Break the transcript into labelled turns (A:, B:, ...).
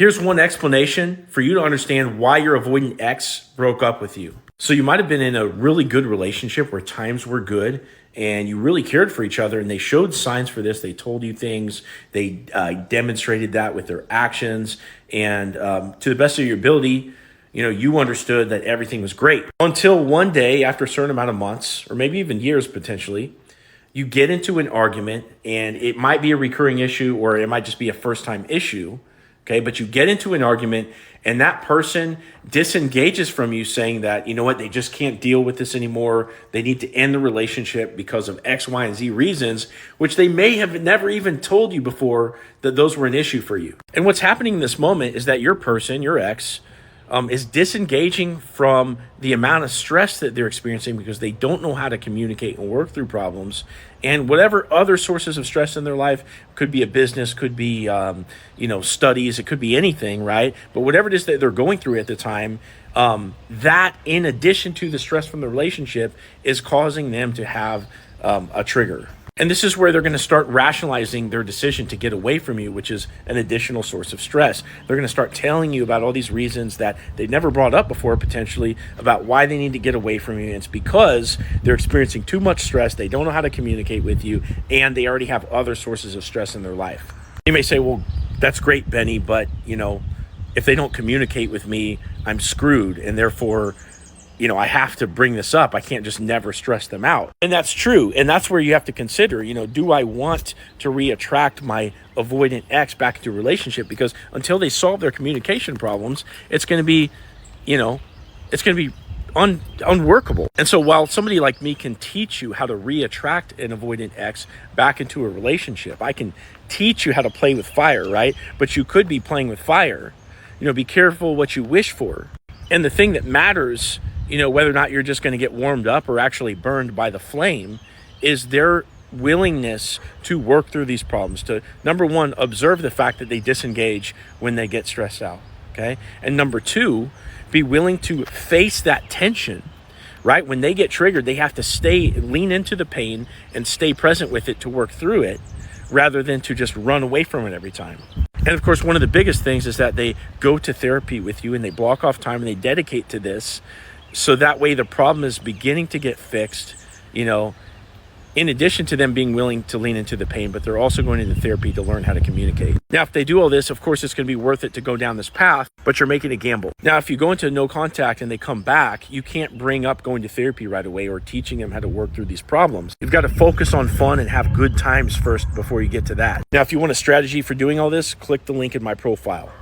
A: Here's one explanation for you to understand why your avoidant ex broke up with you. So you might have been in a really good relationship where times were good and you really cared for each other, and they showed signs for this. They told you things. They demonstrated that with their actions. And to the best of your ability, you understood that everything was great. Until one day, after a certain amount of months, or maybe even years potentially, you get into an argument, and it might be a recurring issue or it might just be a first-time issue. Okay, but you get into an argument and that person disengages from you, saying that, you know what, they just can't deal with this anymore. They need to end the relationship because of X, Y, and Z reasons, which they may have never even told you before that those were an issue for you. And what's happening in this moment is that your person, your ex, is disengaging from the amount of stress that they're experiencing because they don't know how to communicate and work through problems. And whatever other sources of stress in their life, could be a business, could be, studies, it could be anything, right? But whatever it is that they're going through at the time, that in addition to the stress from the relationship is causing them to have a trigger. And this is where they're going to start rationalizing their decision to get away from you, which is an additional source of stress. They're going to start telling you about all these reasons that they've never brought up before, potentially, about why they need to get away from you. And it's because they're experiencing too much stress. They don't know how to communicate with you, and they already have other sources of stress in their life. You may say, well, that's great, Benny, but, if they don't communicate with me, I'm screwed, and therefore, I have to bring this up. I can't just never stress them out. And that's true. And that's where you have to consider, do I want to reattract my avoidant ex back into a relationship? Because until they solve their communication problems, it's going to be, unworkable. And so while somebody like me can teach you how to reattract an avoidant ex back into a relationship, I can teach you how to play with fire, right? But you could be playing with fire. Be careful what you wish for. And the thing that matters, whether or not you're just going to get warmed up or actually burned by the flame, is their willingness to work through these problems. To, number one, observe the fact that they disengage when they get stressed out, okay? And number two, be willing to face that tension, right? When they get triggered, they have to lean into the pain and stay present with it to work through it, rather than to just run away from it every time. And of course, one of the biggest things is that they go to therapy with you and they block off time and they dedicate to this. So that way the problem is beginning to get fixed, in addition to them being willing to lean into the pain, but they're also going into therapy to learn how to communicate. Now, if they do all this, of course, it's going to be worth it to go down this path, but you're making a gamble. Now, if you go into no contact and they come back, you can't bring up going to therapy right away or teaching them how to work through these problems. You've got to focus on fun and have good times first before you get to that. Now, if you want a strategy for doing all this, click the link in my profile.